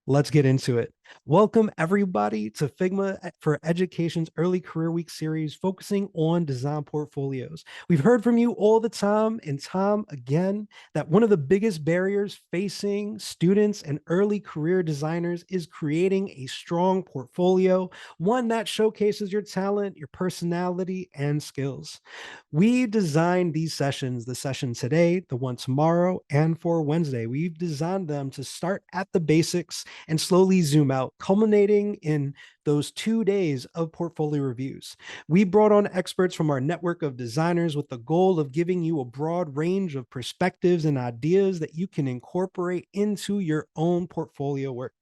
Let's get into it. Welcome, everybody, to Figma for Education's Early Career Week series focusing on design portfolios. We've heard from you all the time, and time again, that one of the biggest barriers facing students and early career designers is creating a strong portfolio, one that showcases your talent, your personality, and skills. We designed these sessions, the session today, the one tomorrow, and for Wednesday. We've designed them to start at the basics and slowly zoom out, culminating in those 2 days of portfolio reviews. We brought on experts from our network of designers with the goal of giving you a broad range of perspectives and ideas that you can incorporate into your own portfolio work.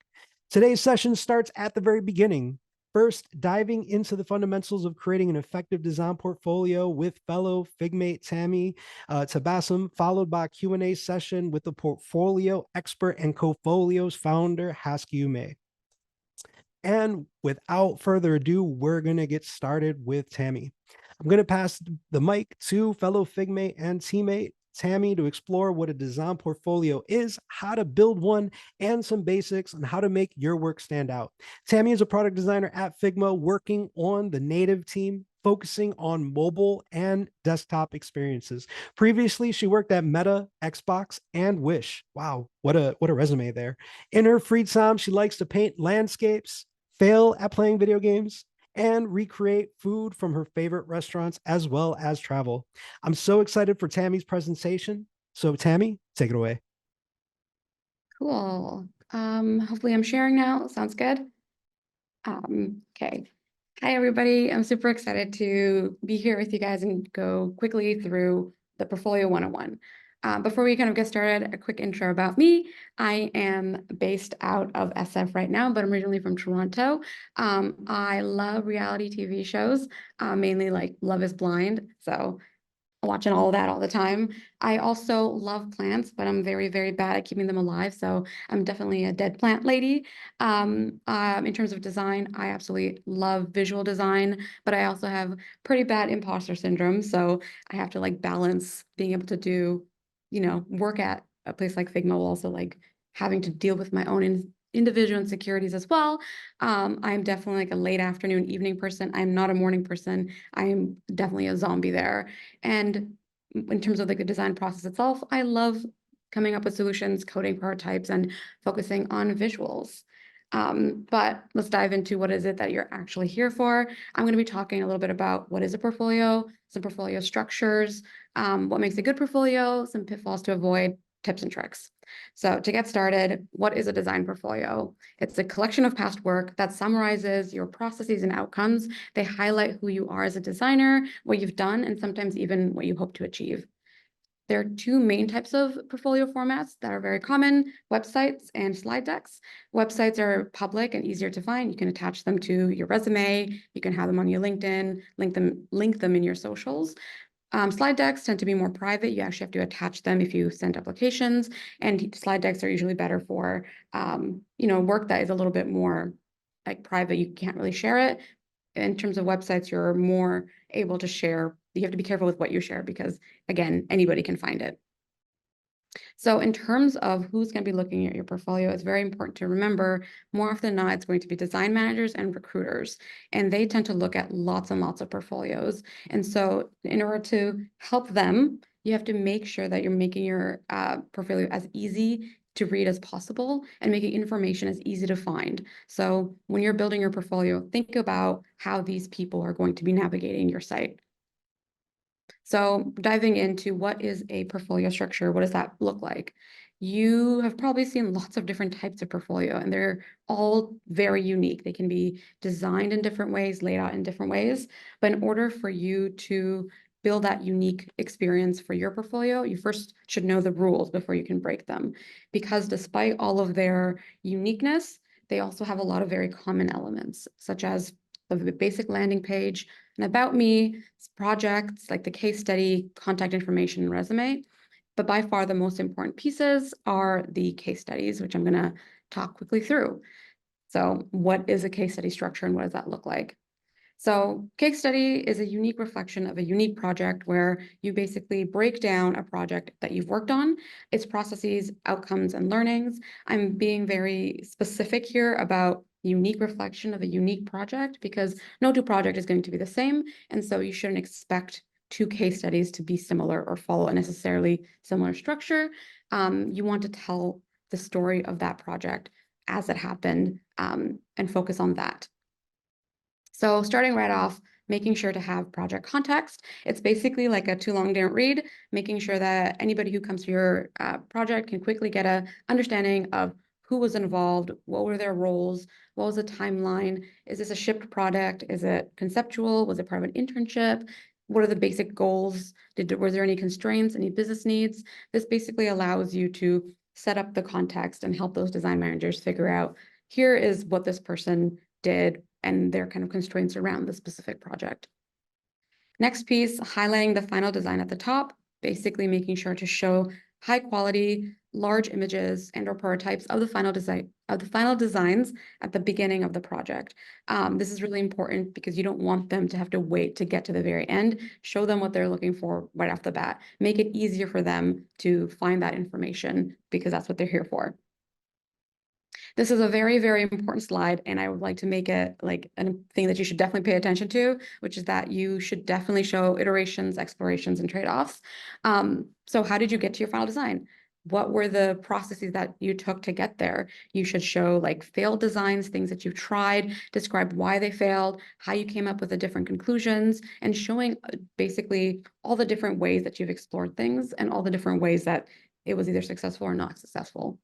Today's session starts at the very beginning. First, diving into the fundamentals of creating an effective design portfolio with fellow Figmate Tammy Taabassum, followed by a Q&A session with the portfolio expert and Cofolios founder, Hasque May. And without further ado, we're going to get started with Tammy. I'm going to pass the mic to fellow Figmate and teammate Tammy to explore what a design portfolio is, how to build one, and some basics on how to make your work stand out. Tammy is a product designer at Figma working on the native team, focusing on mobile and desktop experiences. Previously, she worked at Meta, Xbox, and Wish. Wow, what a resume there. In her free time, she likes to paint landscapes, fail at playing video games, and recreate food from her favorite restaurants, as well as travel. I'm so excited for Tammy's presentation. So Tammy, take it away. Cool. Hopefully I'm sharing now. Sounds good. Okay. Hi, everybody. I'm super excited to be here with you guys and go quickly through the Portfolio 101. Before we kind of get started, a quick intro about me. I am based out of SF right now, but I'm originally from Toronto. I love reality TV shows, mainly like Love is Blind. So watching all of that all the time. I also love plants, but I'm very, very bad at keeping them alive. So I'm definitely a dead plant lady. In terms of design, I absolutely love visual design, but I also have pretty bad imposter syndrome. So I have to like balance being able to do, work at a place like Figma while also like having to deal with my own individual insecurities as well. I'm definitely like a late afternoon, evening person. I'm not a morning person. I am definitely a zombie there. And in terms of like the design process itself, I love coming up with solutions, coding prototypes, and focusing on visuals. But let's dive into what is it that you're actually here for. I'm going to be talking a little bit about what is a portfolio, some portfolio structures, what makes a good portfolio, some pitfalls to avoid, tips and tricks. So to get started, what is a design portfolio? It's a collection of past work that summarizes your processes and outcomes. They highlight who you are as a designer, what you've done, and sometimes even what you hope to achieve. There are two main types of portfolio formats that are very common: websites and slide decks. Websites are public and easier to find. You can attach them to your resume. You can have them on your LinkedIn, link them in your socials. Slide decks tend to be more private. You actually have to attach them if you send applications, and slide decks are usually better for, work that is a little bit more like private. You can't really share it. In terms of websites, you're more able to share. You have to be careful with what you share because, again, anybody can find it. So in terms of who's going to be looking at your portfolio, it's very important to remember more often than not, it's going to be design managers and recruiters, and they tend to look at lots and lots of portfolios. And so in order to help them, you have to make sure that you're making your portfolio as easy to read as possible and making information as easy to find. So when you're building your portfolio, think about how these people are going to be navigating your site. So diving into what is a portfolio structure, what does that look like? You have probably seen lots of different types of portfolio, and they're all very unique. They can be designed in different ways, laid out in different ways. But in order for you to build that unique experience for your portfolio, you first should know the rules before you can break them. Because despite all of their uniqueness, they also have a lot of very common elements, such as the basic landing page, and about me, projects like the case study, contact information, and resume. But by far the most important pieces are the case studies, which I'm going to talk quickly through. So what is a case study structure and what does that look like? So case study is a unique reflection of a unique project where you basically break down a project that you've worked on, its processes, outcomes, and learnings. I'm being very specific here about unique reflection of a unique project because no two project is going to be the same. And so you shouldn't expect two case studies to be similar or follow a necessarily similar structure. You want to tell the story of that project as it happened, and focus on that. So starting right off, making sure to have project context. It's basically like a too long didn't read, making sure that anybody who comes to your project can quickly get a understanding of who was involved, what were their roles, what was the timeline, is this a shipped product, is it conceptual, was it part of an internship, what are the basic goals, were there any constraints, any business needs? This basically allows you to set up the context and help those design managers figure out, here is what this person did and their kind of constraints around the specific project. Next piece, highlighting the final design at the top, basically making sure to show high quality, large images and or prototypes of the final designs at the beginning of the project. This is really important because you don't want them to have to wait to get to the very end. Show them what they're looking for right off the bat. Make it easier for them to find that information because that's what they're here for. This is a very, very important slide, and I would like to make it like a thing that you should definitely pay attention to, which is that you should definitely show iterations, explorations, and trade-offs. So how did you get to your final design? What were the processes that you took to get there? You should show like failed designs, things that you've tried, describe why they failed, how you came up with the different conclusions, and showing basically all the different ways that you've explored things and all the different ways that it was either successful or not successful.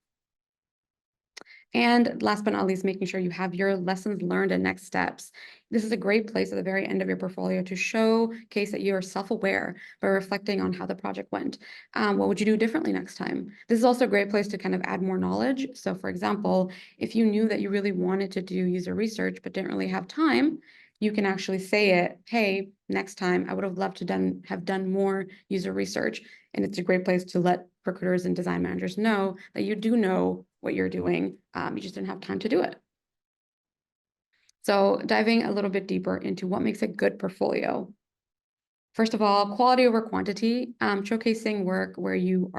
And last but not least, making sure you have your lessons learned and next steps. This is a great place at the very end of your portfolio to showcase that you are self-aware by reflecting on how the project went. What would you do differently next time? This is also a great place to kind of add more knowledge. So for example, if you knew that you really wanted to do user research but didn't really have time, you can actually say it, hey, next time I would have loved to have done more user research. And it's a great place to let recruiters and design managers know that you do know what you're doing. You just didn't have time to do it. So diving a little bit deeper into what makes a good portfolio. First of all, quality over quantity, showcasing work where you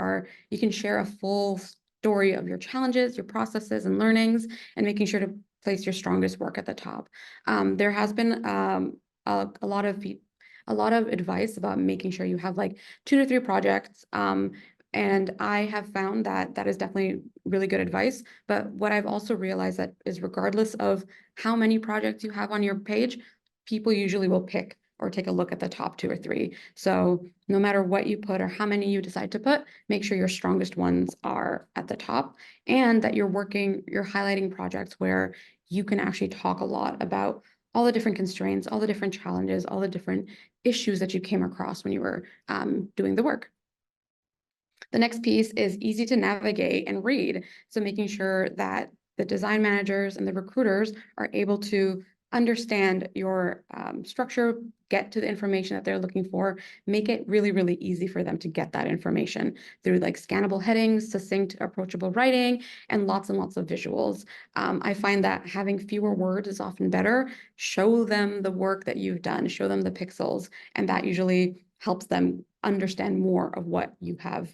can share a full story of your challenges, your processes and learnings, and making sure to place your strongest work at the top. There has been a lot of advice about making sure you have like 2 to 3 projects. And I have found that that is definitely really good advice. But what I've also realized that is regardless of how many projects you have on your page, people usually will pick or take a look at the top 2 or 3. So no matter what you put or how many you decide to put, make sure your strongest ones are at the top and that you're highlighting projects where you can actually talk a lot about all the different constraints, all the different challenges, all the different issues that you came across when you were doing the work. The next piece is easy to navigate and read. So making sure that the design managers and the recruiters are able to understand your structure, get to the information that they're looking for, make it really, really easy for them to get that information through like scannable headings, succinct, approachable writing, and lots of visuals. I find that having fewer words is often better. Show them the work that you've done, show them the pixels, and that usually helps them understand more of what you have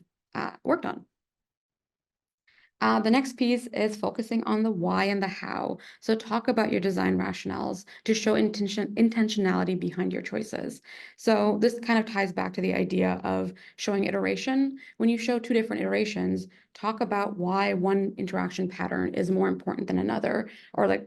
worked on. The next piece is focusing on the why and the how. So talk about your design rationales to show intentionality behind your choices. So this kind of ties back to the idea of showing iteration. When you show 2 different iterations, talk about why one interaction pattern is more important than another, or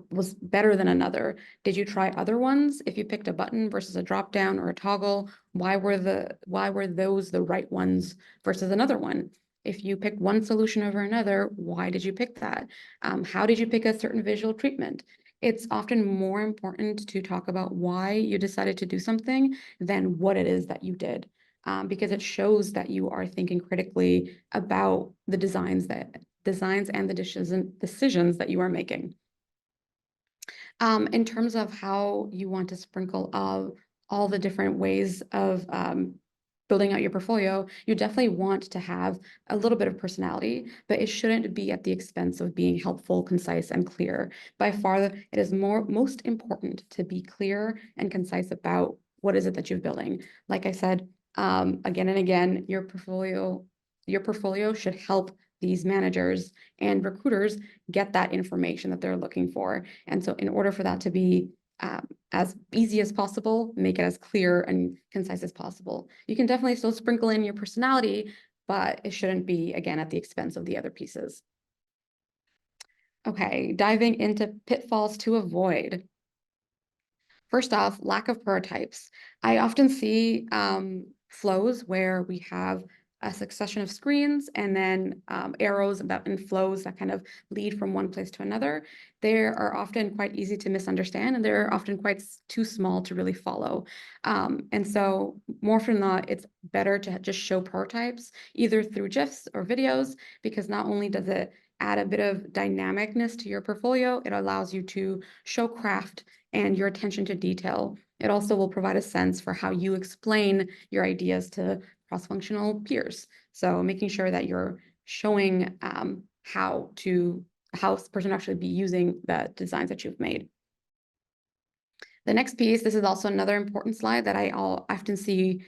was better than another. Did you try other ones? If you picked a button versus a drop down or a toggle, why were those the right ones versus another one? If you picked one solution over another, why did you pick that? How did you pick a certain visual treatment? It's often more important to talk about why you decided to do something than what it is that you did, because it shows that you are thinking critically about the designs and the decisions that you are making. In terms of how you want to sprinkle all the different ways of building out your portfolio, you definitely want to have a little bit of personality, but it shouldn't be at the expense of being helpful, concise, and clear. By far, it is most important to be clear and concise about what is it that you're building. Like I said, again and again, your portfolio should help these managers and recruiters get that information that they're looking for. And so in order for that to be as easy as possible, make it as clear and concise as possible. You can definitely still sprinkle in your personality, but it shouldn't be, again, at the expense of the other pieces. Okay, diving into pitfalls to avoid. First off, lack of prototypes. I often see flows where we have a succession of screens and then arrows and flows that kind of lead from one place to another. They are often quite easy to misunderstand, and they're often quite too small to really follow. And so more often than not, it's better to just show prototypes either through GIFs or videos, because not only does it add a bit of dynamicness to your portfolio, it allows you to show craft and your attention to detail. It also will provide a sense for how you explain your ideas to cross-functional peers. So making sure that you're showing how this person actually be using the designs that you've made. The next piece, this is also another important slide that I often see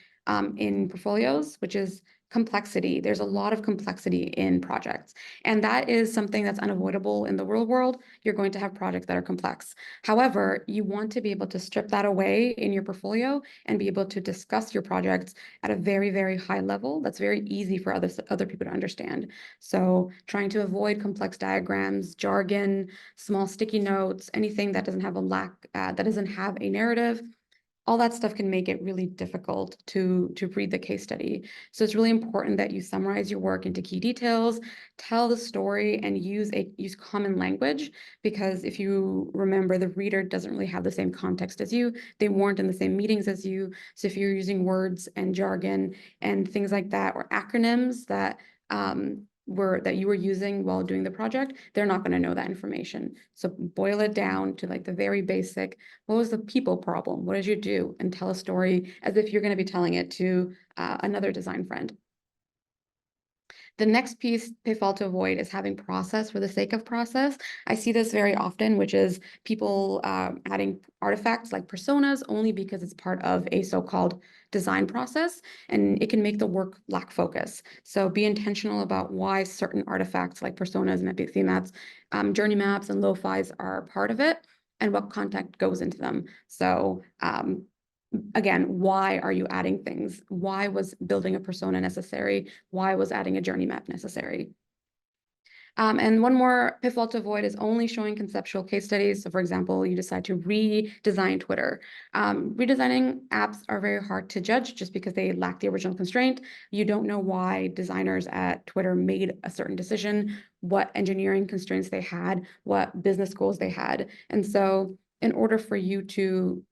in portfolios, which is complexity. There's a lot of complexity in projects, and that is something that's unavoidable in the real world. You're going to have projects that are complex. However, you want to be able to strip that away in your portfolio and be able to discuss your projects at a very, very high level. That's very easy for other people to understand. So trying to avoid complex diagrams, jargon, small sticky notes, anything that doesn't have that doesn't have a narrative, all that stuff can make it really difficult to read the case study. So it's really important that you summarize your work into key details, tell the story, and use common language, because if you remember, the reader doesn't really have the same context as you. They weren't in the same meetings as you. So if you're using words and jargon and things like that, or acronyms that you were using while doing the project, they're not going to know that information. So boil it down to like the very basic. What was the people problem? What did you do? And tell a story as if you're going to be telling it to another design friend. The next pitfall to avoid is having process for the sake of process. I see this very often, which is people adding artifacts like personas only because it's part of a so-called design process, and it can make the work lack focus. So be intentional about why certain artifacts like personas and themats, journey maps and lo-fis are part of it, and what content goes into them. So again, why are you adding things? Why was building a persona necessary? Why was adding a journey map necessary? And one more pitfall to avoid is only showing conceptual case studies. So for example, you decide to redesign Twitter. Redesigning apps are very hard to judge just because they lack the original constraint. You don't know why designers at Twitter made a certain decision, what engineering constraints they had, what business goals they had. And so in order for you to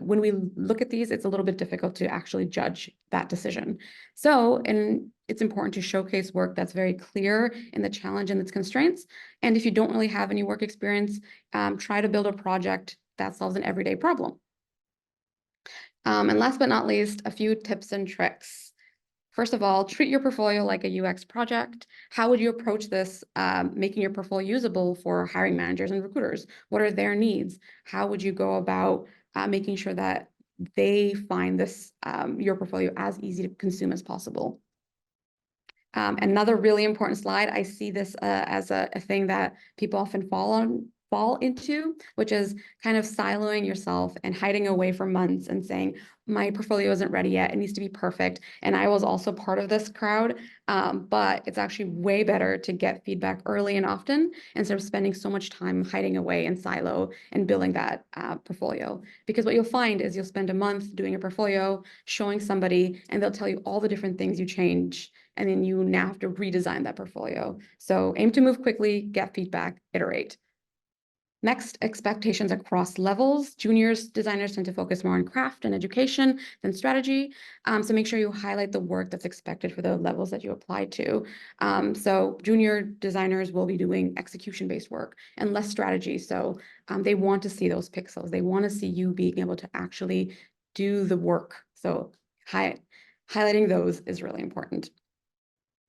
when we look at these, it's a little bit difficult to actually judge that decision. So, and it's important to showcase work that's very clear in the challenge and its constraints. And if you don't really have any work experience, try to build a project that solves an everyday problem. And last but not least, a few tips and tricks. First of all, treat your portfolio like a UX project. How would you approach this, making your portfolio usable for hiring managers and recruiters? What are their needs? How would you go about making sure that they find this your portfolio as easy to consume as possible? Another really important slide, I see this as a thing that people often fall into, which is kind of siloing yourself and hiding away for months and saying, my portfolio isn't ready yet, it needs to be perfect. And I was also part of this crowd, but it's actually way better to get feedback early and often instead of spending so much time hiding away in silo and building that portfolio. Because what you'll find is you'll spend a month doing a portfolio, showing somebody, and they'll tell you all the different things you change, and then you now have to redesign that portfolio. So aim to move quickly, get feedback, iterate. Next, expectations across levels. Juniors designers tend to focus more on craft and education than strategy. So make sure you highlight the work that's expected for the levels that you apply to. So junior designers will be doing execution-based work and less strategy. So they want to see those pixels. They want to see you being able to actually do the work. So highlighting those is really important.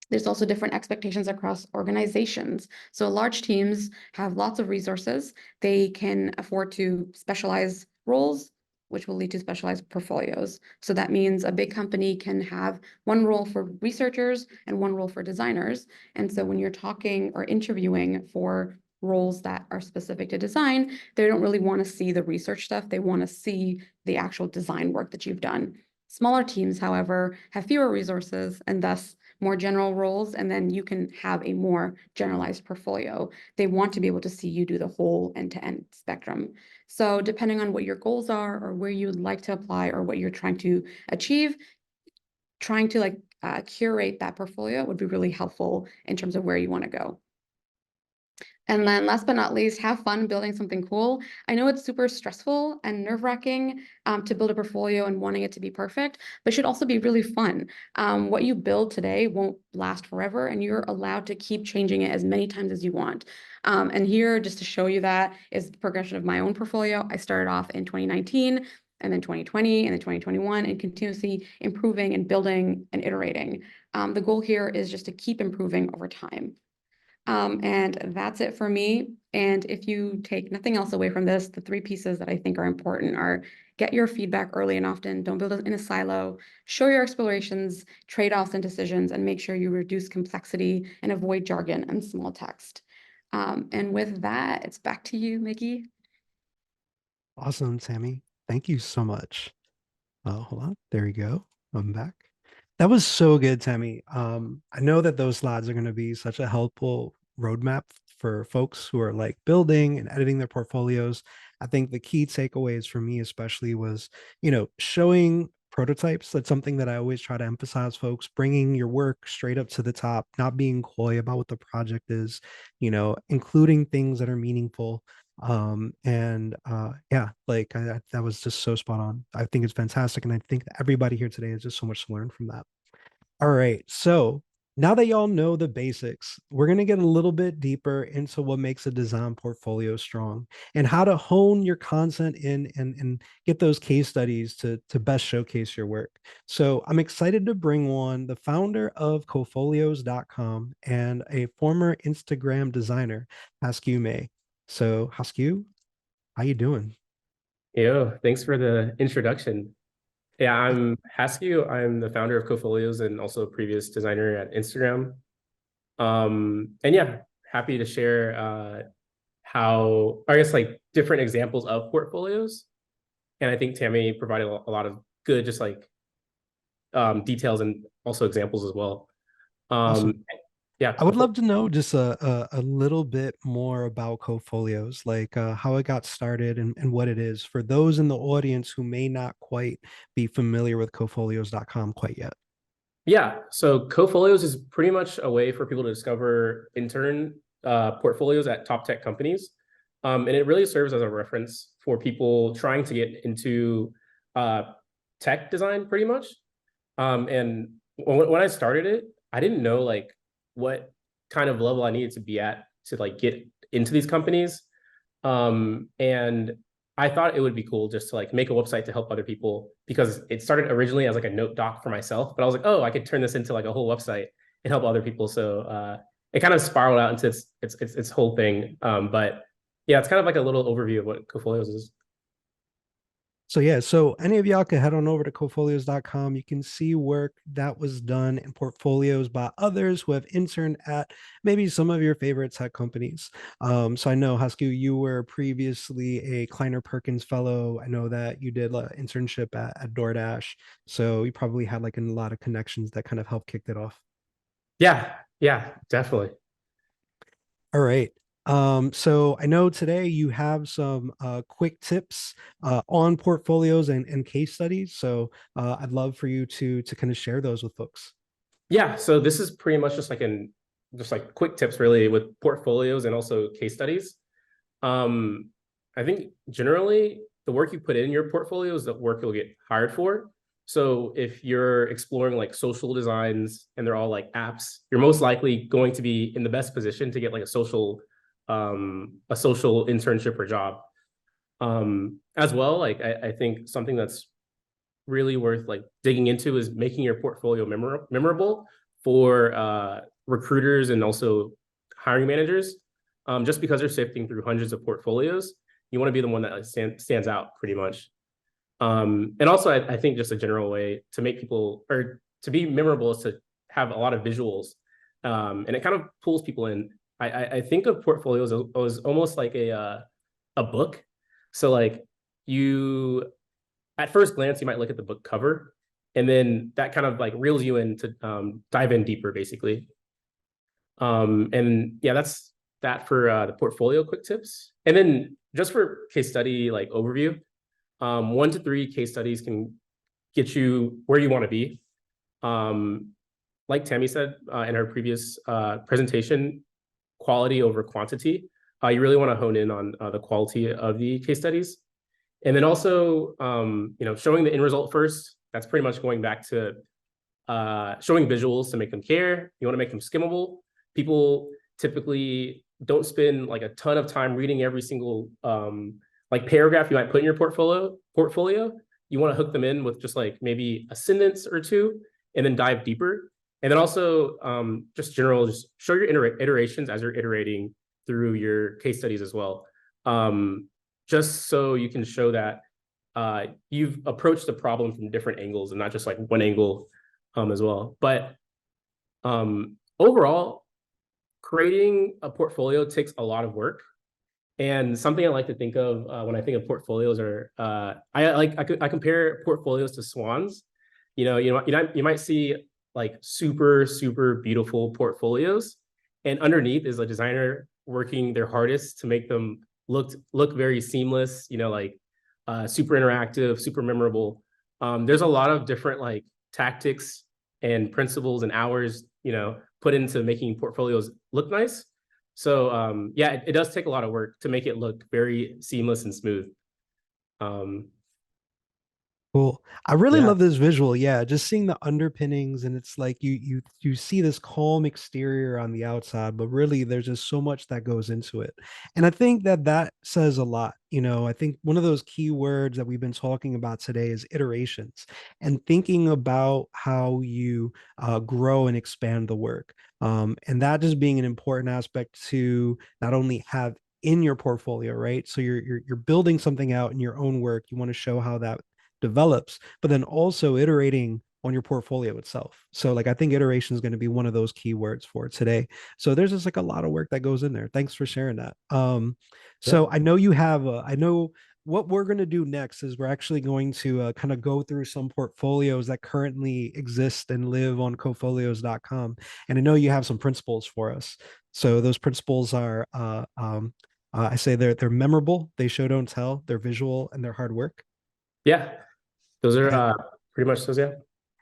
There's also different expectations across organizations. So large teams have lots of resources. They can afford to specialize roles, which will lead to specialized portfolios. So that means a big company can have one role for researchers and one role for designers. And so when you're talking or interviewing for roles that are specific to design, they don't really want to see the research stuff. They want to see the actual design work that you've done. Smaller teams, however, have fewer resources and thus more general roles, and then you can have a more generalized portfolio. They want to be able to see you do the whole end-to-end spectrum. So depending on what your goals are or where you'd like to apply or what you're trying to achieve, trying to curate that portfolio would be really helpful in terms of where you want to go. And then last but not least, have fun building something cool. I know it's super stressful and nerve-wracking to build a portfolio and wanting it to be perfect, but it should also be really fun. What you build today won't last forever, and you're allowed to keep changing it as many times as you want. And here, just to show you that, is the progression of my own portfolio. I started off in 2019, and then 2020, and then 2021, and continuously improving and building and iterating. The goal here is just to keep improving over time. And that's it for me. And if you take nothing else away from this, the three pieces that I think are important are get your feedback early and often, don't build it in a silo, show your explorations, trade-offs and decisions, and make sure you reduce complexity and avoid jargon and small text. And with that, it's back to you, Miggi. Awesome, Tammy. Thank you so much. Hold on. There we go. I'm back. That was so good, Tammy. I know that those slides are going to be such a helpful roadmap for folks who are like building and editing their portfolios. I think the key takeaways for me, especially, was, showing prototypes. That's something that I always try to emphasize, folks, bringing your work straight up to the top, not being coy about what the project is, including things that are meaningful. And yeah, like that was just so spot on. I think it's fantastic, and I think that everybody here today has just so much to learn from that. All right, so now that y'all know the basics, we're going to get a little bit deeper into what makes a design portfolio strong and how to hone your content in and get those case studies to best showcase your work. So I'm excited to bring on the founder of Cofolios.com and a former Instagram designer, Hasque May. So Hasque, how you doing? Yo, thanks for the introduction. Yeah, I'm Hasque. I'm the founder of Cofolios and also a previous designer at Instagram. And yeah, happy to share how, I guess, like different examples of portfolios. And I think Tammy provided a lot of good, just like details and also examples as well. Awesome. Yeah, I would love to know just a little bit more about Cofolios, like how it got started and what it is for those in the audience who may not quite be familiar with Cofolios.com quite yet. Yeah, so Cofolios is pretty much a way for people to discover intern portfolios at top tech companies. And it really serves as a reference for people trying to get into tech design pretty much. And when I started it, I didn't know like what kind of level I needed to be at to like get into these companies. And I thought it would be cool just to like make a website to help other people because it started originally as like a note doc for myself, but I was like, oh, I could turn this into like a whole website and help other people. So it kind of spiraled out into its whole thing. But yeah, it's kind of like a little overview of what Cofolios is. So yeah, so any of y'all can head on over to Cofolios.com. You can see work that was done in portfolios by others who have interned at maybe some of your favorite tech companies. So I know, Hasque, you were previously a Kleiner Perkins fellow. I know that you did an internship at DoorDash. So you probably had like a lot of connections that kind of helped kick it off. Yeah, definitely. All right. So I know today you have some quick tips on portfolios and case studies. So I'd love for you to kind of share those with folks. Yeah, so this is pretty much just like quick tips really with portfolios and also case studies. Um, I think generally the work you put in your portfolio is the work you'll get hired for. So if you're exploring like social designs and they're all like apps, you're most likely going to be in the best position to get like a social internship or job. As well, like I think something that's really worth like digging into is making your portfolio memorable for recruiters and also hiring managers. Just because they're sifting through hundreds of portfolios, you want to be the one that like, stands out pretty much. And also, I think just a general way to make people or to be memorable is to have a lot of visuals, and it kind of pulls people in. I think of portfolios as almost like a book. So like you, at first glance, you might look at the book cover, and then that kind of like reels you in to dive in deeper, basically. And yeah, that's that for the portfolio quick tips. And then just for case study like overview, 1 to 3 case studies can get you where you want to be. Like Tammy said in her previous presentation, quality over quantity. You really want to hone in on the quality of the case studies. And then also, showing the end result first. That's pretty much going back to showing visuals to make them care. You want to make them skimmable. People typically don't spend like a ton of time reading every single like paragraph you might put in your portfolio. You want to hook them in with just like maybe a sentence or two and then dive deeper. And then also just show your iterations as you're iterating through your case studies as well. Just so you can show that you've approached the problem from different angles and not just like one angle as well. But overall, creating a portfolio takes a lot of work. And something I like to think of when I think of portfolios are I compare portfolios to swans. You might see like super beautiful portfolios, and underneath is a designer working their hardest to make them look very seamless. Like super interactive, super memorable. There's a lot of different like tactics and principles and hours put into making portfolios look nice. So yeah, it does take a lot of work to make it look very seamless and smooth. Cool. I really Yeah. love this visual. Yeah, just seeing the underpinnings, and it's like you see this calm exterior on the outside, but really there's just so much that goes into it. And I think that says a lot. I think one of those key words that we've been talking about today is iterations and thinking about how you grow and expand the work. And that just being an important aspect to not only have in your portfolio, right? So you're building something out in your own work. You want to show how that develops, but then also iterating on your portfolio itself. So like I think iteration is going to be one of those keywords for today. So there's just like a lot of work that goes in there. Thanks for sharing that. Yeah. So I know you have I know what we're going to do next is we're actually going to kind of go through some portfolios that currently exist and live on cofolios.com. And I know you have some principles for us. So those principles are I say they're memorable, they show don't tell, they're visual, and they're hard work. Yeah. Those are Yeah. pretty much those. Yeah.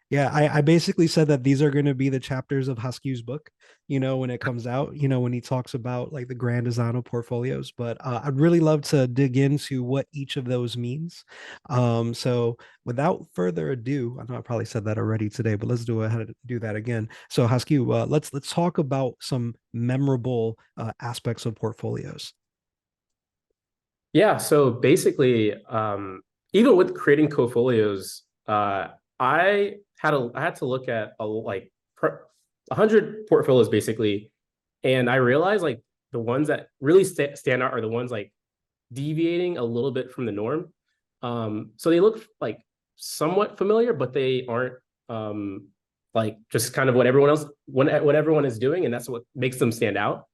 Yeah, I basically said that these are going to be the chapters of Hasque's book, when it comes out, when he talks about like the grand design of portfolios. But I'd really love to dig into what each of those means. So without further ado, I know I probably said that already today, but let's do ahead and do that again. So Hasque, let's talk about some memorable aspects of portfolios. Yeah. So basically, even with creating Cofolios, I had to look at 100 portfolios basically, and I realized like the ones that really stand out are the ones like deviating a little bit from the norm. So they look like somewhat familiar, but they aren't like just kind of what everyone is doing, and that's what makes them stand out.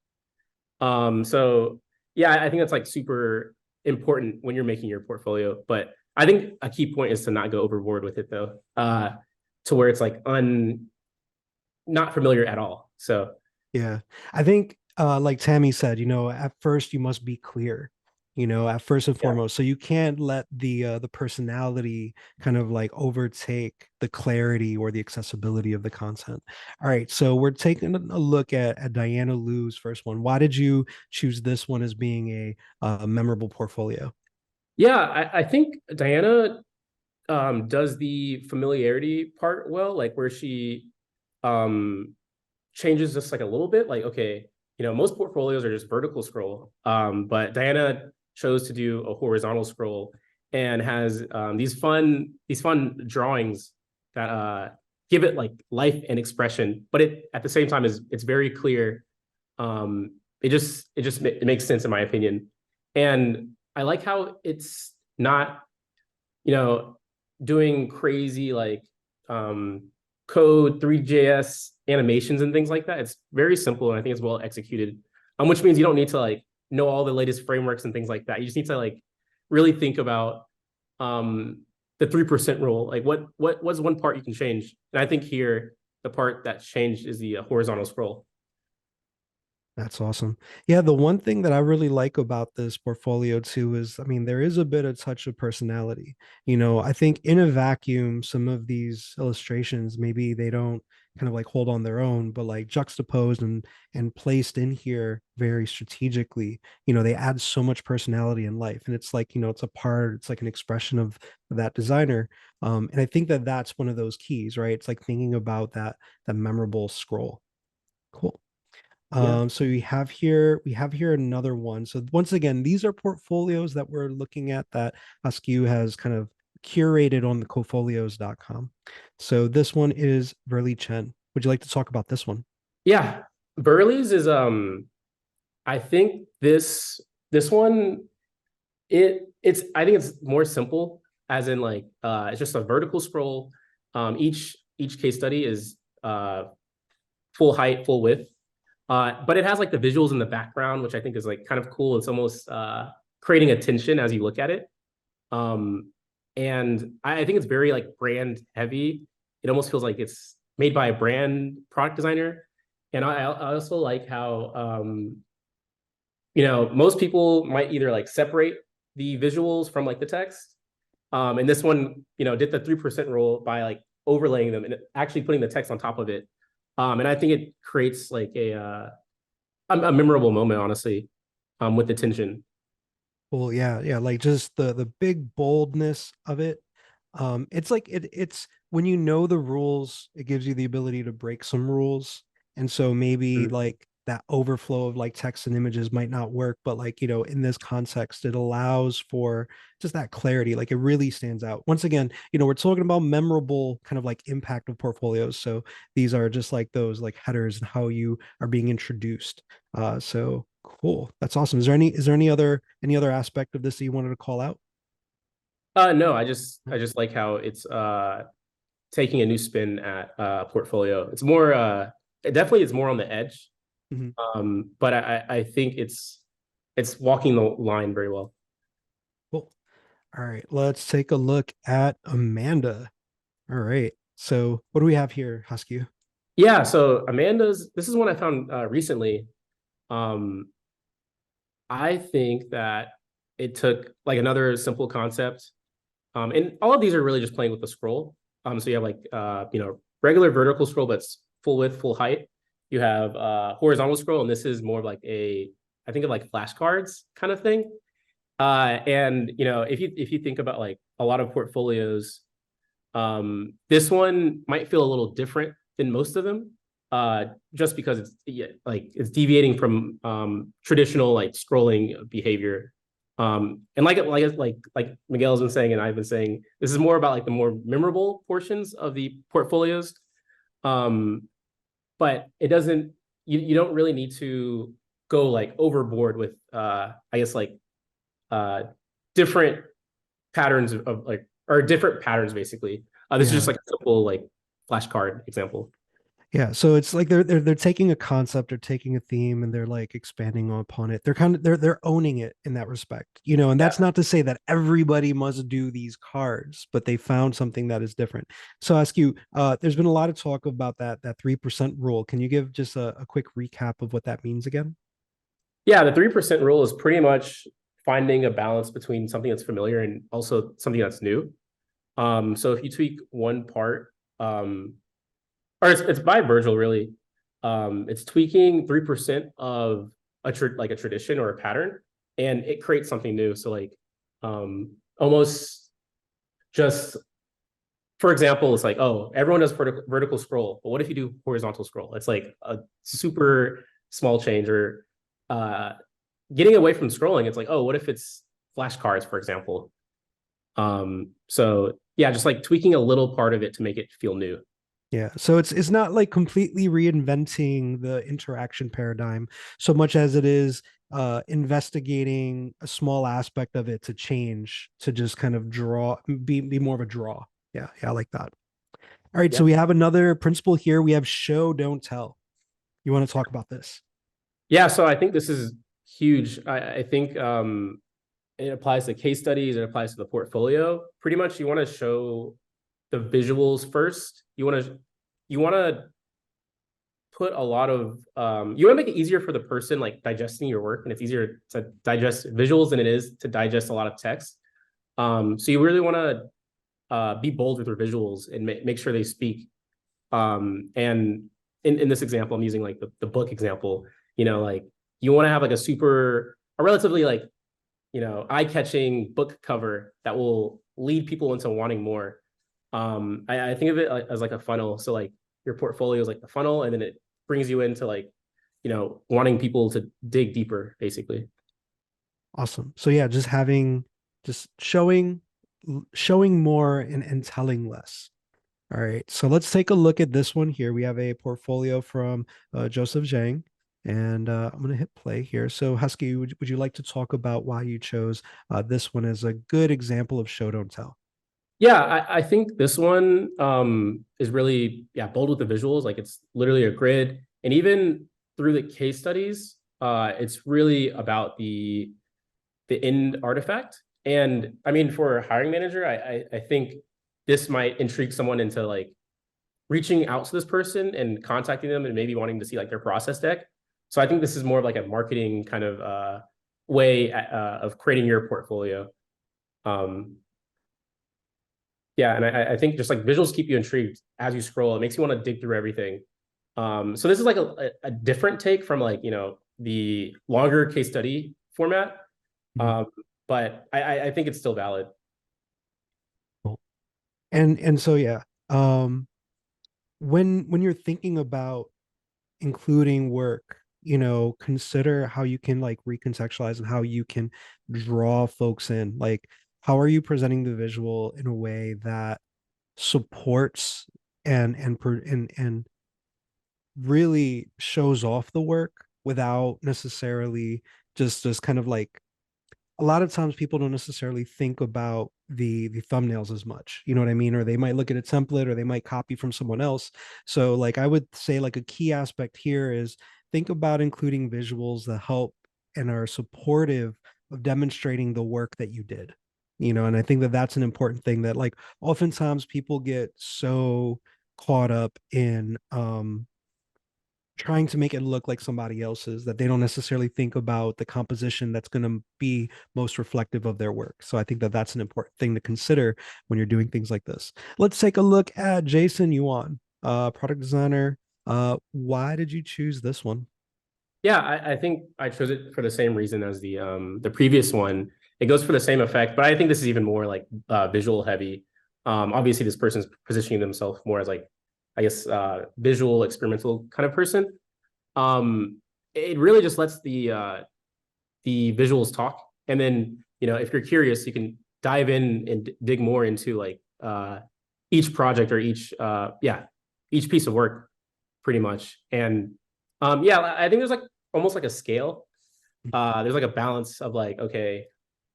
So yeah, I think that's like super important when you're making your portfolio. But I think a key point is to not go overboard with it though, to where it's like not familiar at all. So Yeah. I think like Tammy said, at first you must be clear, at first and yeah. foremost. So you can't let the personality kind of like overtake the clarity or the accessibility of the content. All right. So we're taking a look at Diana Liu's first one. Why did you choose this one as being a memorable portfolio? Yeah, I think Diana does the familiarity part well, like where she um changes just like a little bit. Like, okay, most portfolios are just vertical scroll, but Diana chose to do a horizontal scroll, and has these fun drawings that give it like life and expression, but it at the same time it's very clear. It makes sense in my opinion, and I like how it's not, doing crazy like code 3JS animations and things like that. It's very simple, and I think it's well executed. Which means you don't need to like know all the latest frameworks and things like that. You just need to like really think about the 3% rule. Like what's one part you can change? And I think here the part that's changed is the horizontal scroll. That's awesome. Yeah, the one thing that I really like about this portfolio too is, I mean, there is a bit of touch of personality. I think in a vacuum, some of these illustrations, maybe they don't kind of like hold on their own, but like juxtaposed and placed in here very strategically, they add so much personality in life. And it's like, it's like an expression of that designer. And I think that that's one of those keys, right? It's like thinking about that memorable scroll. Cool. Yeah. So we have here another one. So once again, these are portfolios that we're looking at that Hasque has kind of curated on the cofolios.com. So this one is Verly Chen. Would you like to talk about this one? Yeah. Burley's is I think this one it's I think it's more simple, as in like it's just a vertical scroll. Each case study is full height, full width. But it has like the visuals in the background, which I think is like kind of cool. It's almost creating attention as you look at it. And I think it's very like brand heavy. It almost feels like it's made by a brand product designer. And I also like how most people might either like separate the visuals from like the text. And this one, did the 3% rule by like overlaying them and actually putting the text on top of it. And I think it creates like a memorable moment, honestly, with the tension. Well, yeah, like just the big boldness of it. It's like it's when you know the rules, it gives you the ability to break some rules. And so maybe Mm. like that overflow of like text and images might not work, but like, in this context, it allows for just that clarity. Like it really stands out. Once again, we're talking about memorable kind of like impact of portfolios. So these are just like those like headers and how you are being introduced. So cool. That's awesome. Is there any other aspect of this that you wanted to call out? No, I just like how it's taking a new spin at portfolio. It's more definitely it's more on the edge. Mhm. But I think it's walking the line very well. Cool. All right, let's take a look at Amanda. All right. So what do we have here, Husky? Yeah, so this is one I found recently. Um, I think that it took like another simple concept. And all of these are really just playing with the scroll. So you have like regular vertical scroll that's full width, full height. You have horizontal scroll, and this is more of like I think of like flashcards kind of thing. And if you think about like a lot of portfolios, this one might feel a little different than most of them, just because it's deviating from traditional like scrolling behavior. And like Miguel's been saying and I've been saying, this is more about like the more memorable portions of the portfolios. But it doesn't you don't really need to go like overboard with I guess like uh different patterns of like or different patterns basically. This is just Yeah. like a simple like flashcard example. Yeah, so it's like they're taking a concept or taking a theme and they're like expanding upon it. They're owning it in that respect, and Yeah. that's not to say that everybody must do these cards, but they found something that is different. So I ask you, there's been a lot of talk about that 3% rule. Can you give just a quick recap of what that means again? Yeah, the 3% rule is pretty much finding a balance between something that's familiar and also something that's new. So if you tweak one part, or it's by Virgil really, it's tweaking 3% of like a tradition or a pattern, and it creates something new. So like, almost just for example, it's like, oh, everyone does vertical scroll, but what if you do horizontal scroll? It's like a super small change, or uh, getting away from scrolling. It's like, oh, what if it's flashcards, for example? So yeah, just like tweaking a little part of it to make it feel new. Yeah. So it's not like completely reinventing the interaction paradigm so much as it is investigating a small aspect of it to change to just kind of be more of a draw. Yeah, yeah, I like that. All right, so Yeah. we have another principle here. We have show, don't tell. You want to talk about this? Yeah, so I think this is huge. I think it applies to case studies, it applies to the portfolio. Pretty much you want to show the visuals first. You want to put a lot of you want to make it easier for the person like digesting your work, and it's easier to digest visuals than it is to digest a lot of text. So you really want to be bold with your visuals and make sure they speak. And in this example, I'm using like the book example, like you want to have like a relatively like, eye-catching book cover that will lead people into wanting more. I think of it as like a funnel. So like your portfolio is like the funnel, and then it brings you into like, wanting people to dig deeper, basically. Awesome. So yeah, just showing more and telling less. All right. So let's take a look at this one here. We have a portfolio from Joseph Zhang, and I'm going to hit play here. So Husky, would you like to talk about why you chose this one as a good example of show don't tell? Yeah, I think this one is really, yeah, bold with the visuals. Like it's literally a grid. And even through the case studies, it's really about the end artifact. And I mean, for a hiring manager, I think this might intrigue someone into like reaching out to this person and contacting them and maybe wanting to see like their process deck. So I think this is more of like a marketing kind of way of creating your portfolio. Um, yeah, and I think just like visuals keep you intrigued as you scroll. It makes you want to dig through everything. So this is like a different take from like, the longer case study format. Mhm. Um, but I think it's still valid. Cool. And so yeah, um, when you're thinking about including work, consider how you can like recontextualize and how you can draw folks in. Like, how are you presenting the visual in a way that supports and really shows off the work without necessarily just kind of like a lot of times people don't necessarily think about the thumbnails as much, you know what I mean, or they might look at a template or they might copy from someone else. So like I would say like a key aspect here is think about including visuals that help and are supportive of demonstrating the work that you did, and I think that that's an important thing that like oftentimes people get so caught up in trying to make it look like somebody else's that they don't necessarily think about the composition that's going to be most reflective of their work. So I think that that's an important thing to consider when you're doing things like this. Let's take a look at Jason Yuan, product designer. Why did you choose this one? Yeah, I think I chose it for the same reason as the previous one. It goes for the same effect, but I think this is even more like visual heavy. Obviously, this person's positioning themselves more as like, I guess, visual experimental kind of person. It really just lets the visuals talk, and then if you're curious, you can dive in and dig more into like each project or each piece of work, pretty much. And yeah, I think there's like almost like a scale. There's like a balance of like, okay,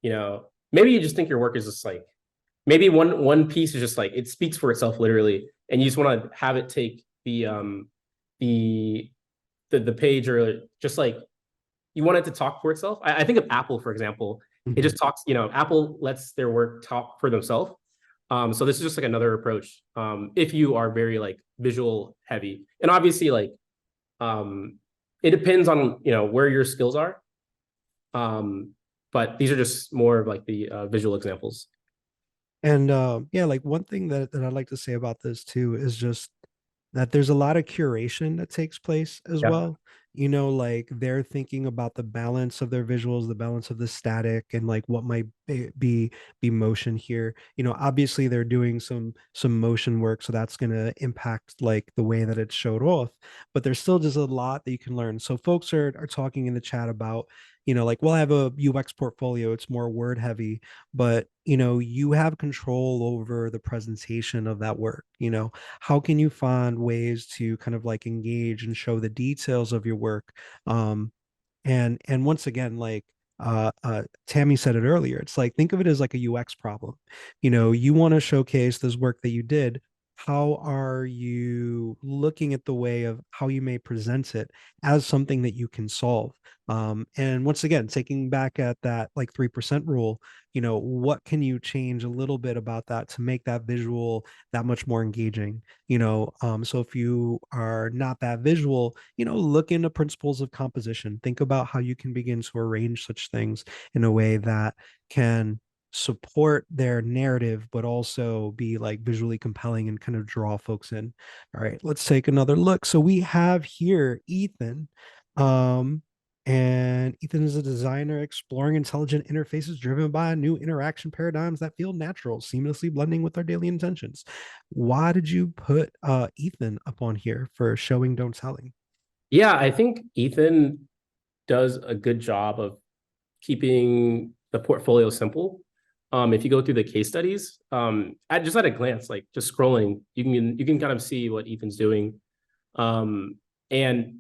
maybe you just think your work is just like maybe one piece is just like it speaks for itself literally, and you just want to have it take the the page, or just like you want it to talk for itself. I think of Apple, for example. It Mhm. just talks, Apple lets their work talk for themselves. So this is just like another approach. If you are very like visual heavy, and obviously like um, it depends on where your skills are. Um, but these are just more of like the visual examples. And yeah, like one thing that I'd like to say about this too is just that there's a lot of curation that takes place as Yeah. well. Like they're thinking about the balance of their visuals, the balance of the static, and like what might be motion here. Obviously they're doing some motion work, so that's going to impact like the way that it's showed off. But there's still just a lot that you can learn. So folks are talking in the chat about like we'll have a UX portfolio, it's more word heavy, but you have control over the presentation of that work. How can you find ways to kind of like engage and show the details of your work? And once again, like Tammy said it earlier, it's like think of it as like a UX problem. You want to showcase this work that you did. How are you looking at the way of how you may present it as something that you can solve? And once again, taking back at that like 3% rule, what can you change a little bit about that to make that visual that much more engaging? So if you are not that visual, look into principles of composition. Think about how you can begin to arrange such things in a way that can support their narrative, but also be like visually compelling and kind of draw folks in. All right, let's take another look. So we have here Ethan. And Ethan is a designer exploring intelligent interfaces driven by new interaction paradigms that feel natural, seamlessly blending with our daily intentions. Why did you put Ethan up on here for showing, don't telling? Yeah, I think Ethan does a good job of keeping the portfolio simple. If you go through the case studies, at a glance, like just scrolling, you can kind of see what Ethan's doing. And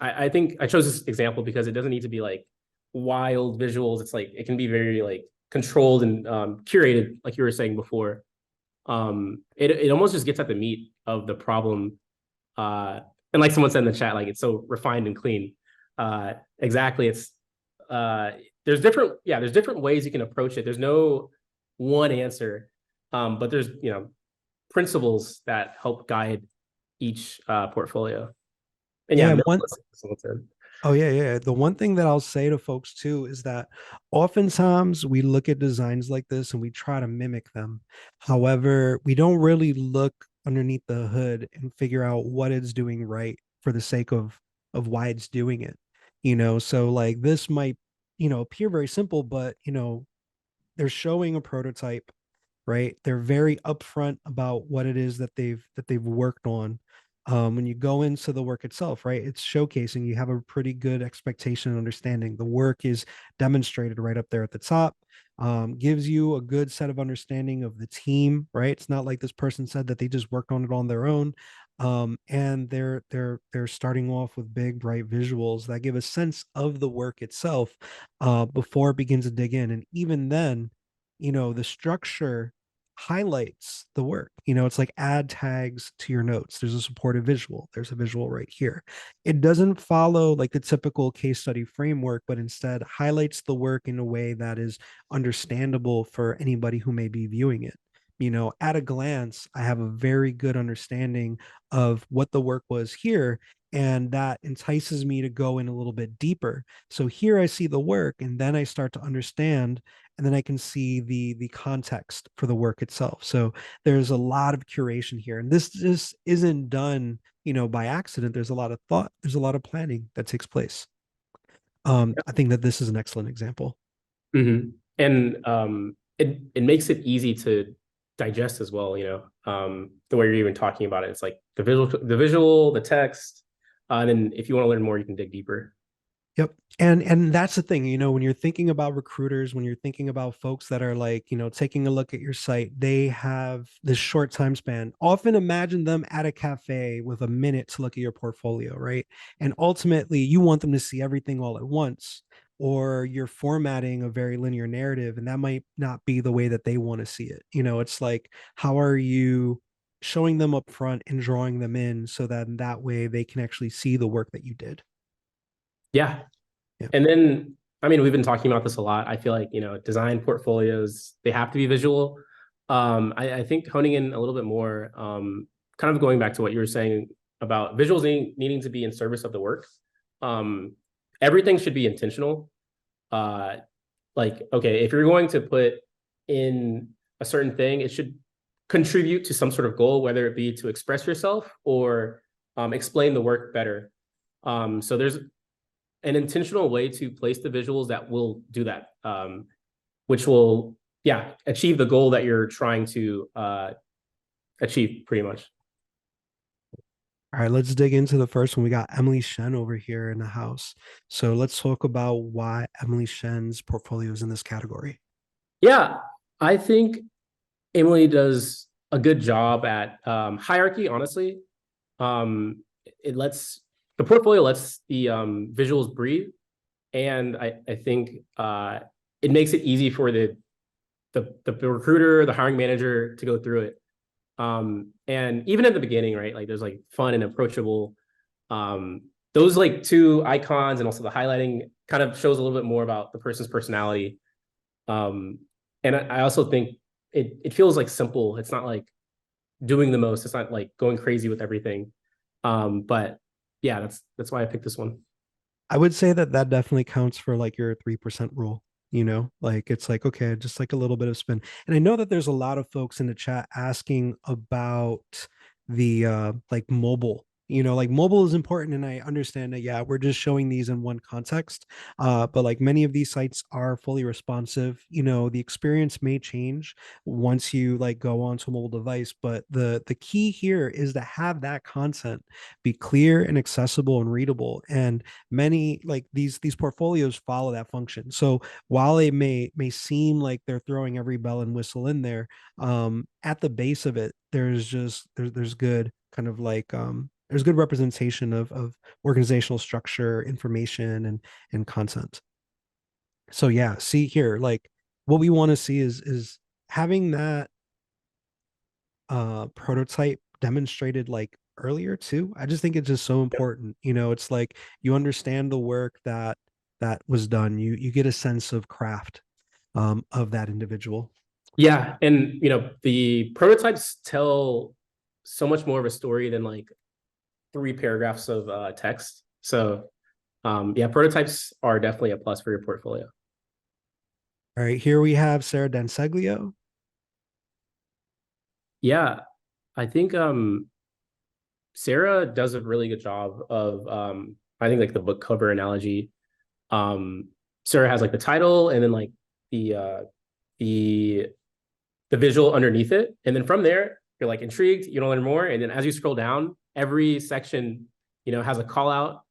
I think I chose this example because it doesn't need to be like wild visuals. It's like it can be very like controlled and curated, like you were saying before. It almost just gets at the meat of the problem. And like someone said in the chat, like it's so refined and clean. Exactly. It's there's different ways you can approach it. There's no one answer, but there's principles that help guide each portfolio. And yeah, Yeah, one minimalist. Someone said. Oh yeah, yeah. The one thing that I'll say to folks too is that oftentimes we look at designs like this and we try to mimic them. However, we don't really look underneath the hood and figure out what it's doing right for the sake of why it's doing it. So like this might, appear very simple, but they're showing a prototype, right? They're very upfront about what it is that they've worked on. When you go into the work itself, right? It's showcasing. You have a pretty good expectation and understanding. The work is demonstrated right up there at the top. Gives you a good set of understanding of the team, right? It's not like this person said that they just worked on it on their own. And they're starting off with big bright visuals that give a sense of the work itself before it begins to dig in. And even then, the structure highlights the work. It's like add tags to your notes. There's a supportive visual. There's a visual right here. It doesn't follow like the typical case study framework, but instead highlights the work in a way that is understandable for anybody who may be viewing it. At a glance, I have a very good understanding of what the work was here, and that entices me to go in a little bit deeper. So here I see the work, and then I start to understand, and then I can see the context for the work itself. So there's a lot of curation here, and this just isn't done, by accident. There's a lot of thought, there's a lot of planning that takes place. I think that this is an excellent example. Mm-hmm. And it makes it easy to digest as well. The way you're even talking about it, it's like the text, and then if you want to learn more, you can dig deeper. Yep. And that's the thing, when you're thinking about recruiters, when you're thinking about folks that are like, taking a look at your site, they have this short time span. Often imagine them at a cafe with a minute to look at your portfolio, right? And ultimately, you want them to see everything all at once, or you're formatting a very linear narrative, and that might not be the way that they want to see it. It's like, how are you showing them up front and drawing them in so that way they can actually see the work that you did? Yeah. Yeah. And then, I mean, we've been talking about this a lot. I feel like, design portfolios, they have to be visual. I think honing in a little bit more, kind of going back to what you were saying about visuals needing to be in service of the work. Um, Everything should be intentional. Uh, like, okay, if you're going to put in a certain thing, it should contribute to some sort of goal, whether it be to express yourself or explain the work better. So there's an intentional way to place the visuals that will do that, which will, yeah, achieve the goal that you're trying to achieve pretty much. All right, let's dig into the first one. We got Emily Shen over here in the house. So let's talk about why Emily Shen's portfolio is in this category. Yeah, I think Emily does a good job at hierarchy, honestly. It lets the portfolio lets the visuals breathe. And I think it makes it easy for the recruiter, the hiring manager to go through it. And even at the beginning, right? Like there's like fun and approachable. Um, those like two icons and also the highlighting kind of shows a little bit more about the person's personality. Um, and I also think it feels like simple. It's not like doing the most. It's not like going crazy with everything. But yeah, that's why I picked this one. I would say that that definitely counts for like your 3% rule. Like it's like, okay, just like a little bit of spin. And I know that there's a lot of folks in the chat asking about the like mobile. Like mobile is important, and I understand that, yeah, we're just showing these in one context. But like many of these sites are fully responsive. The experience may change once you like go onto a mobile device, but the key here is to have that content be clear and accessible and readable. And many like these portfolios follow that function. So while it may seem like they're throwing every bell and whistle in there, at the base of it, there's good kind of like there's good representation of organizational structure, information, and content. So yeah, see here, like what we want to see is having that prototype demonstrated like earlier too. I just think it's just so important. It's like you understand the work that was done. You get a sense of craft of that individual. Yeah, and the prototypes tell so much more of a story than like three paragraphs of text. So yeah, prototypes are definitely a plus for your portfolio. All right, here we have Sarah Danseglio. Yeah, I think Sarah does a really good job of I think like the book cover analogy. Um, Sarah has like the title and then like the uh, the the visual underneath it, and then from there you're like intrigued, you want to learn more, and then as you scroll down, every section has a call out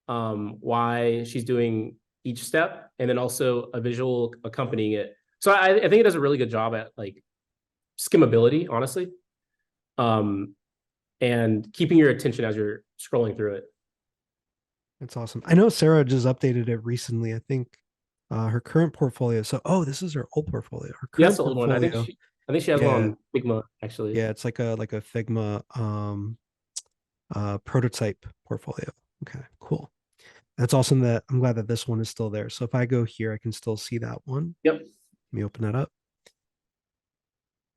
why she's doing each step, and then also a visual accompanying it. So I think it does a really good job at like skimmability, honestly, um, and keeping your attention as you're scrolling through it. That's awesome. I know Sarah just updated it recently. I think her current portfolio. So, oh, this is her old portfolio. Her Yeah, that's current the old one. portfolio. I think she has one Yeah, on Figma actually. yeah, it's like a Figma prototype portfolio. Okay, cool. That's awesome. That I'm glad that this one is still there. So if I go here, I can still see that one. Yep. Let me open that up.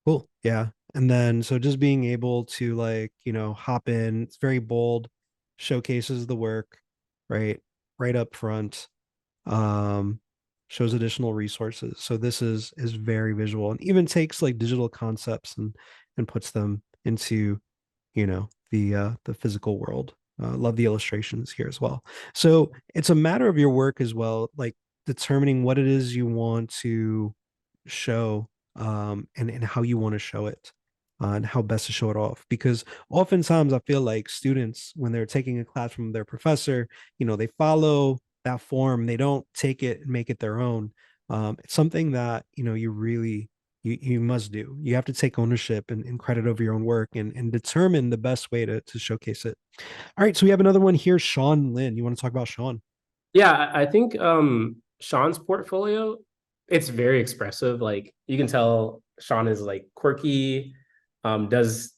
Cool. Yeah. And then so just being able to like, hop in, it's very bold, showcases the work, right? Right up front. Um, shows additional resources. So this is very visual, and even takes like digital concepts and puts them into, the physical world. Love the illustrations here as well. So it's a matter of your work as well, like determining what it is you want to show, and how you want to show it, and how best to show it off. Because oftentimes I feel like students, when they're taking a class from their professor, they follow that form, they don't take it and make it their own. It's something that you really you must do. You have to take ownership and credit over your own work, and determine the best way to showcase it. All right, so we have another one here, Sean Lynn. You want to talk about Sean? Yeah, I think Sean's portfolio, it's very expressive. Like you can tell Sean is like quirky, does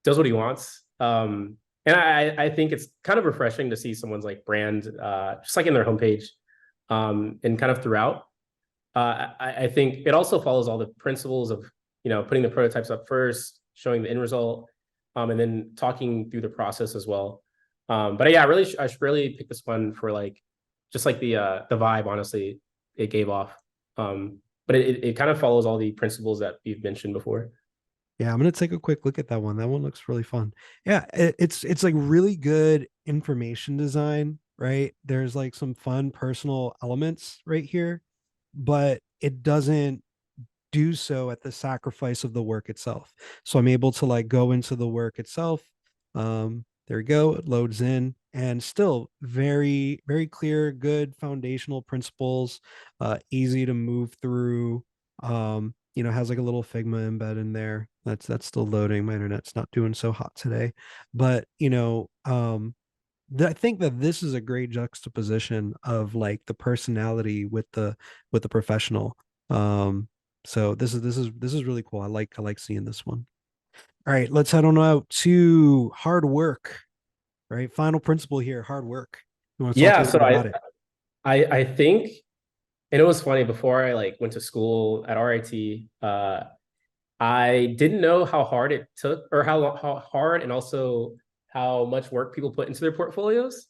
what he wants. And I think it's kind of refreshing to see someone's like brand just like in their homepage and kind of throughout. I think it also follows all the principles of putting the prototypes up first, showing the end result, and then talking through the process as well. But yeah, I should really pick this one for like just like the vibe. Honestly, it gave off. But it kind of follows all the principles that we've mentioned before. Yeah, I'm gonna take a quick look at that one. That one looks really fun. Yeah, it's like really good information design, right? There's like some fun personal elements right here, but it doesn't do so at the sacrifice of the work itself. So I'm able to like go into the work itself, There we go. It loads in, and still very, very clear, good foundational principles, easy to move through. Has like a little Figma embed in there. That's still loading. My internet's not doing so hot today. But I think that this is a great juxtaposition of like the personality with the professional. So this is really cool. I like seeing this one. All right, let's head on out to hard work. Right, final principle here: hard work. You want to talk a Yeah, little so bit about it? I think, and it was funny before I like went to school at RIT. I didn't know how hard it took, or how hard and also how much work people put into their portfolios.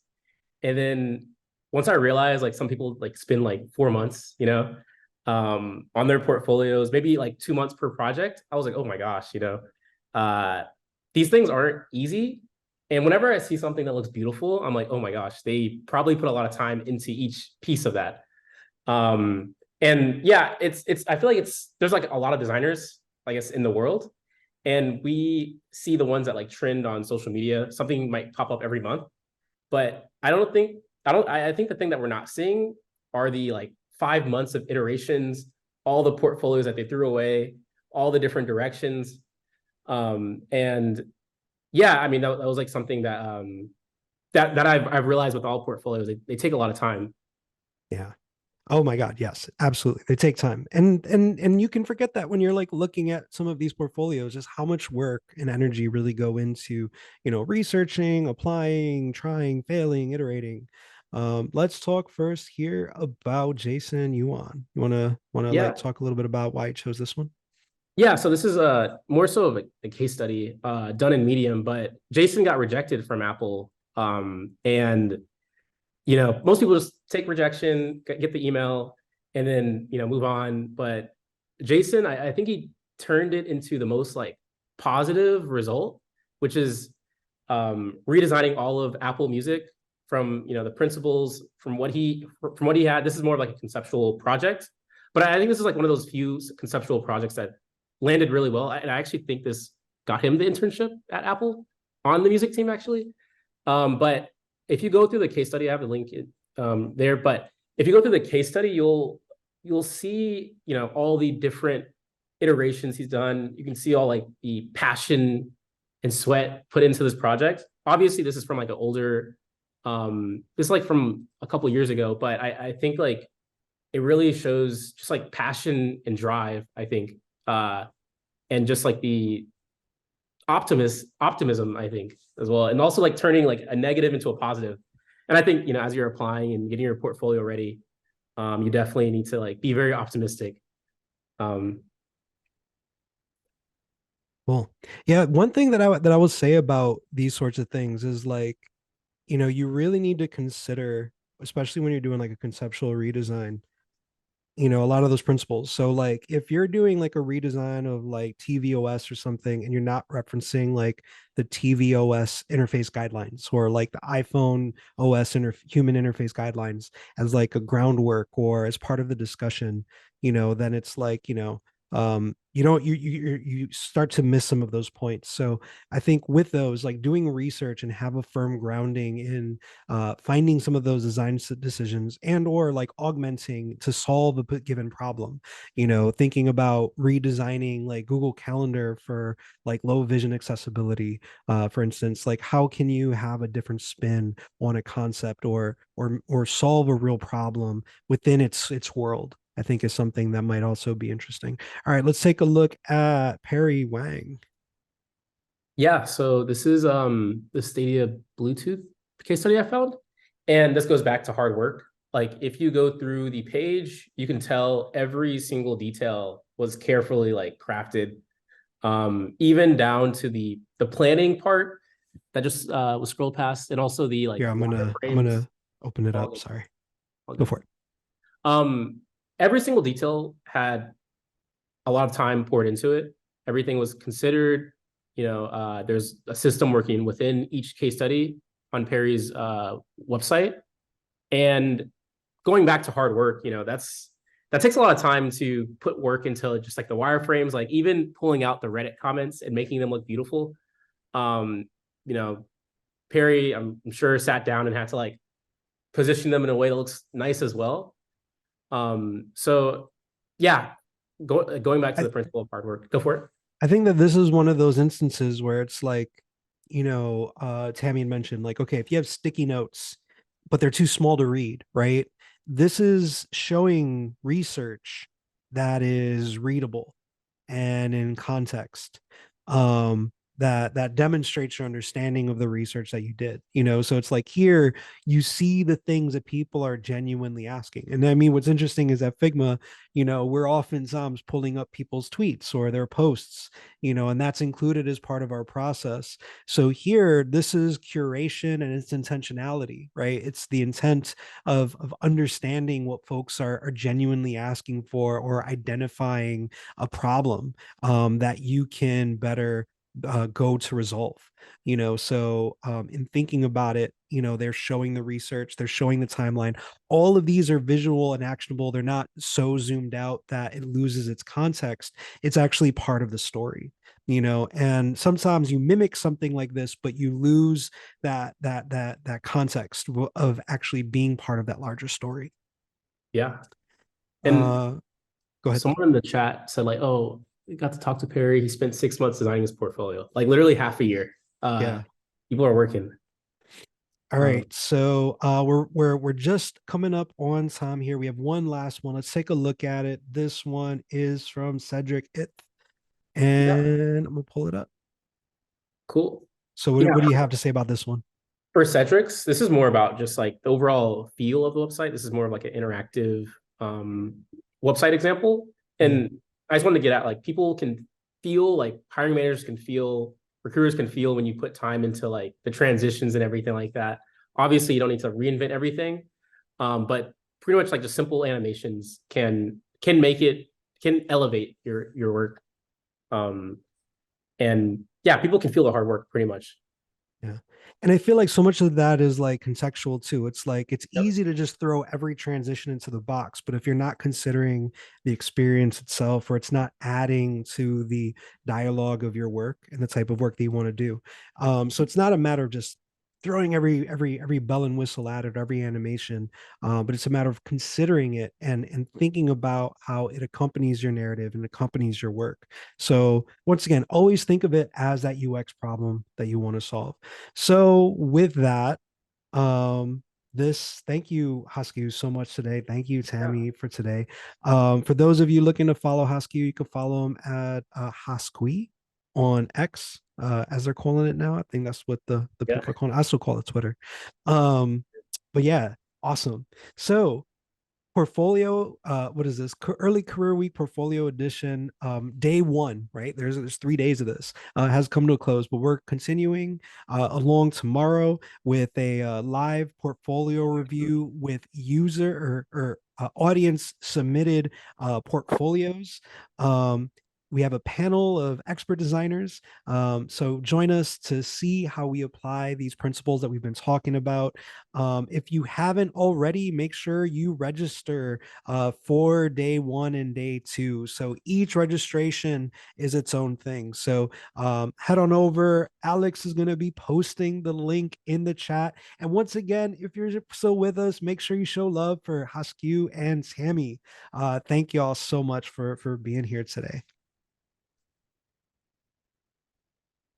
And then once I realized like some people like spend like 4 months, on their portfolios, maybe like 2 months per project, I was like, oh my gosh, uh, these things aren't easy. And whenever I see something that looks beautiful, I'm like, oh my gosh, they probably put a lot of time into each piece of that. And yeah, it's I feel like there's like a lot of designers, I guess, in the world. And we see the ones that like trend on social media. Something might pop up every month. But I think the thing that we're not seeing are the like 5 months of iterations, all the portfolios that they threw away, all the different directions. And yeah, I mean that was like something that I've realized with all portfolios, they take a lot of time. Yeah. Oh my God, yes, absolutely. They take time. And you can forget that when you're like looking at some of these portfolios, just how much work and energy really go into, researching, applying, trying, failing, iterating. Let's talk first here about Jason Yuan. You wanna like Yeah. talk a little bit about why you chose this one? Yeah, so this is more so of a case study done in Medium, but Jason got rejected from Apple. And most people just take rejection, get the email, and then move on. But Jason, I think he turned it into the most like positive result, which is redesigning all of Apple Music from the principles from what he had. This is more of like a conceptual project, but I think this is like one of those few conceptual projects that landed really well. And I actually think this got him the internship at Apple on the music team actually. But if you go through the case study, I have the link there. But if you go through the case study, you'll see all the different iterations he's done. You can see all like the passion and sweat put into this project. Obviously, this is from like an older, this is like from a couple years ago, but I think like it really shows just like passion and drive, I think, and just like the optimism, I think, as well, and also like turning like a negative into a positive. And I think as you're applying and getting your portfolio ready, you definitely need to like be very optimistic. Um, Well, yeah, one thing that I will say about these sorts of things is like, you really need to consider, especially when you're doing like a conceptual redesign, a lot of those principles. So like if you're doing like a redesign of like tvOS or something and you're not referencing like the tvOS interface guidelines or like the iPhone OS human interface guidelines as like a groundwork or as part of the discussion, then it's like, you start to miss some of those points. So I think with those, like doing research and have a firm grounding in finding some of those design decisions and or like augmenting to solve a given problem, thinking about redesigning like Google Calendar for like low vision accessibility, for instance, like how can you have a different spin on a concept or solve a real problem within its world, I think is something that might also be interesting. All right, let's take a look at Perry Wang. yeah, so this is the Stadia Bluetooth case study I found, and this goes back to hard work. Like if you go through the page, you can tell every single detail was carefully like crafted, even down to the planning part that just was scrolled past, and also the like Here, I'm wireframes. gonna open it All up. good, Sorry. all Go good. for it. Um, every single detail had a lot of time poured into it. Everything was considered. There's a system working within each case study on Perry's website. And going back to hard work, that takes a lot of time to put work into just like the wireframes, like even pulling out the Reddit comments and making them look beautiful. Um, you know, Perry, I'm sure, sat down and had to like position them in a way that looks nice as well. So yeah, going back to I, the principle of hard work. Go for it. I think that this is one of those instances where it's like, Tammy had mentioned, like, okay, if you have sticky notes, but they're too small to read, right? This is showing research that is readable and in context. That demonstrates your understanding of the research that you did. So it's like here you see the things that people are genuinely asking. And I mean, what's interesting is that Figma, we're oftentimes pulling up people's tweets or their posts, and that's included as part of our process. So here, this is curation and it's intentionality, right? It's the intent of understanding what folks are genuinely asking for or identifying a problem that you can better go to resolve. So in thinking about it, they're showing the research, they're showing the timeline. All of these are visual and actionable. They're not so zoomed out that it loses its context. It's actually part of the story. And sometimes you mimic something like this, but you lose that context of actually being part of that larger story. Yeah. And uh Go ahead. someone in the chat said like, "Oh, we got to talk to Perry. He spent 6 months designing his portfolio, like literally half a year." Yeah. People are working. All Um, right, so we're just coming up on time here. We have one last one. Let's take a look at it. This one is from Cedric Ith, yeah, and I'm gonna pull it up. cool. So Yeah, what do you have to say about this one? for Cedric's, this is more about just like the overall feel of the website. This is more of like an interactive website example. Mm, And I just wanted to get at like people can feel like hiring managers can feel, recruiters can feel when you put time into like the transitions and everything like that. Obviously, you don't need to reinvent everything, but pretty much like just simple animations can make it can elevate your work. Um, and yeah, people can feel the hard work pretty much. yeah. And I feel like so much of that is like contextual too. It's like it's Yep. easy to just throw every transition into the box, but if you're not considering the experience itself, or it's not adding to the dialogue of your work and the type of work that you want to do. So it's not a matter of just throwing every bell and whistle at it, every animation, but it's a matter of considering it and thinking about how it accompanies your narrative and accompanies your work. So once again, always think of it as that UX problem that you want to solve. So with that, um, thank you, Hasque, so much today. Thank you, Yeah. Tammy, for today. For those of you looking to follow Hasque, you can follow him at Hasque on X, as they're calling it now. I think that's what the Yeah. people are calling it. I still call it Twitter. Um, but yeah, awesome. So portfolio, what is this, early career week portfolio edition, day one, right? There's 3 days of this, has come to a close, but we're continuing along tomorrow with a live portfolio review with user or audience submitted portfolios. We have a panel of expert designers, so join us to see how we apply these principles that we've been talking about. If you haven't already, make sure you register for day one and day two. So each registration is its own thing. So head on over. Alex is going to be posting the link in the chat. And once again, if you're still with us, make sure you show love for Hasque and Tammy. Thank you all so much for being here today.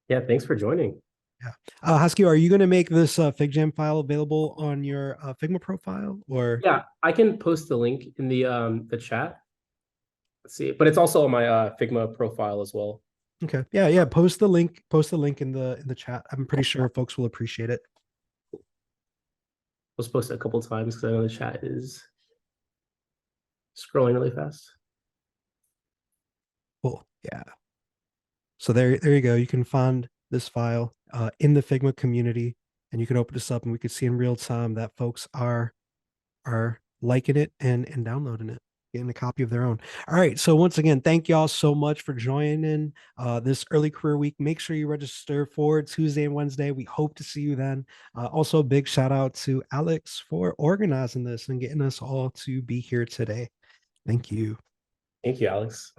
Yeah, thanks for joining. Yeah. Hasque, are you going to make this FigJam file available on your Figma profile, or? Yeah, I can post the link in the chat. Let's see, but it's also on my Figma profile as well. Okay. Yeah, yeah. Post the link. Post the link in the chat. I'm pretty sure folks will appreciate it. Let's post it a couple times because I know the chat is scrolling really fast. Cool. Yeah. So there you go. You can find this file in the Figma community, and you can open this up, and we can see in real time that folks are liking it and downloading it, getting a copy of their own. All right. So once again, thank y'all so much for joining this early career week. Make sure you register for Tuesday and Wednesday. We hope to see you then. Also, big shout out to Alex for organizing this and getting us all to be here today. Thank you. Thank you, Alex.